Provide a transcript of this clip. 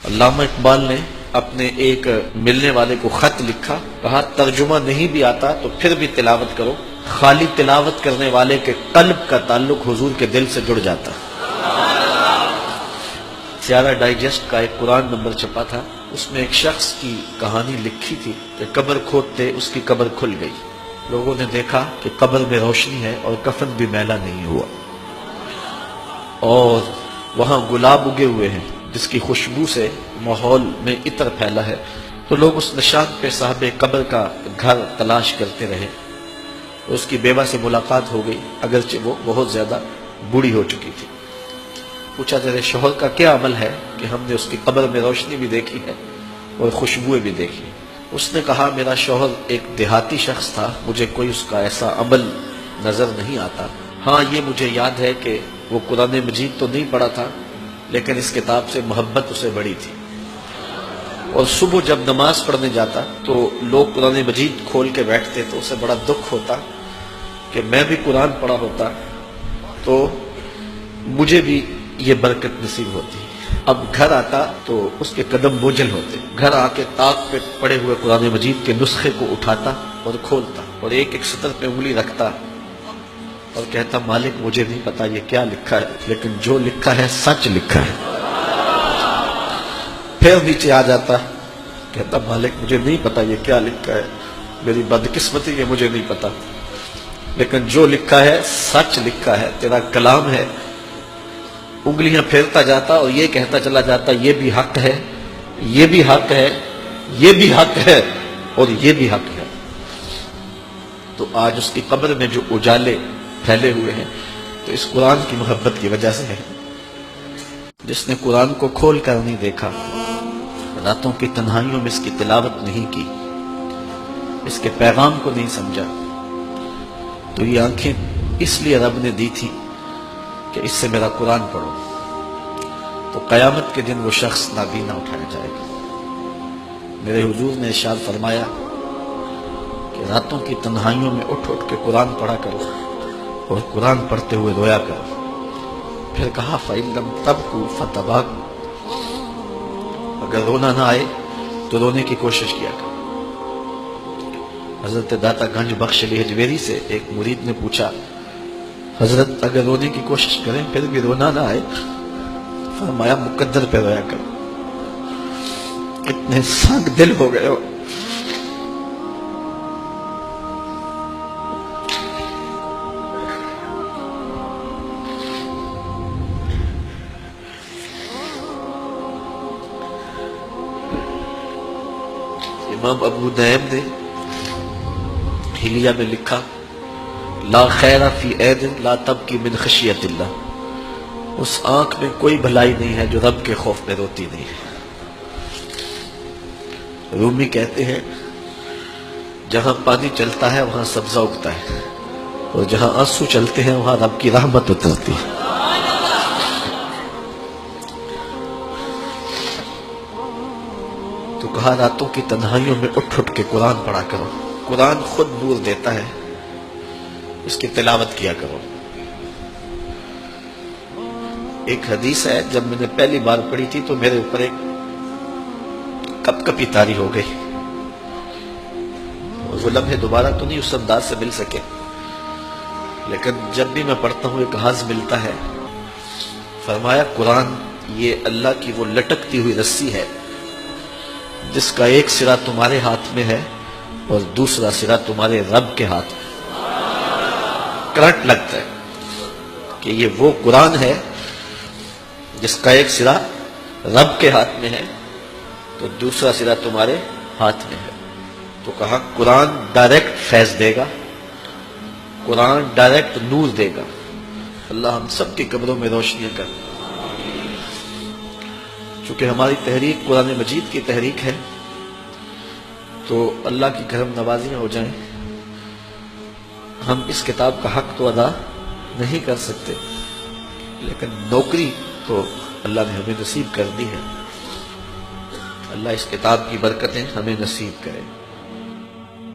علامہ اقبال نے اپنے ایک ملنے والے کو خط لکھا، کہا ترجمہ نہیں بھی آتا تو پھر بھی تلاوت کرو، خالی تلاوت کرنے والے کے قلب کا تعلق حضور کے دل سے جڑ جاتا۔ سیارہ ڈائجسٹ کا ایک قرآن نمبر چھپا تھا، اس میں ایک شخص کی کہانی لکھی تھی کہ قبر کھودتے اس کی قبر کھل گئی، لوگوں نے دیکھا کہ قبر میں روشنی ہے اور کفن بھی میلا نہیں ہوا، اور وہاں گلاب اگے ہوئے ہیں جس کی خوشبو سے ماحول میں عطر پھیلا ہے، تو لوگ اس نشان پہ صاحب قبر کا گھر تلاش کرتے رہے۔ اس کی بیوہ سے ملاقات ہو گئی، اگرچہ وہ بہت زیادہ بوڑھی ہو چکی تھی۔ پوچھا تیرے شوہر کا کیا عمل ہے کہ ہم نے اس کی قبر میں روشنی بھی دیکھی ہے اور خوشبوئیں بھی دیکھی؟ اس نے کہا میرا شوہر ایک دیہاتی شخص تھا، مجھے کوئی اس کا ایسا عمل نظر نہیں آتا، ہاں یہ مجھے یاد ہے کہ وہ قرآن مجید تو نہیں پڑھا تھا لیکن اس کتاب سے محبت اسے بڑی تھی، اور صبح جب نماز پڑھنے جاتا تو لوگ قرآن مجید کھول کے بیٹھتے تو اسے بڑا دکھ ہوتا کہ میں بھی قرآن پڑھا ہوتا تو مجھے بھی یہ برکت نصیب ہوتی۔ اب گھر آتا تو اس کے قدم بوجھل ہوتے، گھر آ کے طاق پہ پڑے ہوئے قرآن مجید کے نسخے کو اٹھاتا اور کھولتا اور ایک ایک سطر پہ انگلی رکھتا اور کہتا مالک مجھے نہیں پتا یہ کیا لکھا ہے لیکن جو لکھا ہے سچ لکھا ہے۔ پھر نیچے آ جاتا، کہتا مالک مجھے نہیں پتا یہ کیا لکھا ہے، میری بدقسمتی ہے مجھے نہیں پتا، لیکن جو لکھا ہے سچ لکھا ہے، تیرا کلام ہے۔ انگلیاں پھیرتا جاتا اور یہ کہتا چلا جاتا یہ بھی حق ہے، یہ بھی حق ہے، یہ بھی حق ہے اور یہ بھی حق ہے۔ تو آج اس کی قبر میں جو اجالے پھیلے ہوئے ہیں تو اس قرآن کی محبت کی وجہ سے ہے۔ جس نے قرآن کو کھول کر نہیں دیکھا، راتوں کی تنہائیوں میں اس کی تلاوت نہیں کی، اس کے پیغام کو نہیں سمجھا، تو یہ آنکھیں اس لیے رب نے دی تھی کہ اس سے میرا قرآن پڑھو، تو قیامت کے دن وہ شخص نابینا اٹھایا جائے گا۔ میرے حضور نے ارشاد فرمایا کہ راتوں کی تنہائیوں میں اٹھ اٹھ کے قرآن پڑھا کرو اور قرآن پڑھتے ہوئے رویا کرو۔ پھر کہا فَإِن لَمْ تَبْكُوا فَتَبَاكُوا، اگر رونا نہ آئے تو رونے کی کوشش کیا کرو۔ حضرت داتا گنج بخش علی حجویری سے ایک مرید نے پوچھا حضرت اگر رونے کی کوشش کریں پھر بھی رونا نہ آئے؟ فرمایا مقدر پہ رویا کرو، اتنے سنگ دل ہو گئے ہو۔ امام ابو نعیم نے حلیہ میں لکھا لا خیر فی عین لا تبکی من خشیت اللہ، اس آنکھ میں کوئی بھلائی نہیں ہے جو رب کے خوف میں روتی نہیں ہے۔ رومی کہتے ہیں جہاں پانی چلتا ہے وہاں سبزہ اگتا ہے اور جہاں آنسو چلتے ہیں وہاں رب کی رحمت اترتی ہے۔ تو کہا راتوں کی تنہائیوں میں اٹھ اٹھ کے قرآن پڑھا کرو، قرآن خود نور دیتا ہے، اس کی تلاوت کیا کرو۔ ایک حدیث ہے جب میں نے پہلی بار پڑھی تھی تو میرے اوپر ایک کپ کپی طاری ہو گئی، اور وہ لمحے دوبارہ تو نہیں اس انداز سے مل سکے، لیکن جب بھی میں پڑھتا ہوں ایک حظ ملتا ہے۔ فرمایا قرآن یہ اللہ کی وہ لٹکتی ہوئی رسی ہے جس کا ایک سرا تمہارے ہاتھ میں ہے اور دوسرا سرا تمہارے رب کے ہاتھ میں۔ کرنٹ لگتا ہے کہ یہ وہ قرآن ہے جس کا ایک سرا رب کے ہاتھ میں ہے تو دوسرا سرا تمہارے ہاتھ میں ہے۔ تو کہا قرآن ڈائریکٹ فیض دے گا، قرآن ڈائریکٹ نور دے گا۔ اللہ ہم سب کی قبروں میں روشنیاں کر۔ چونکہ ہماری تحریک قرآن مجید کی تحریک ہے تو اللہ کی کرم نوازیاں ہو جائیں۔ ہم اس کتاب کا حق تو ادا نہیں کر سکتے لیکن نوکری تو اللہ نے ہمیں نصیب کر دی ہے۔ اللہ اس کتاب کی برکتیں ہمیں نصیب کرے۔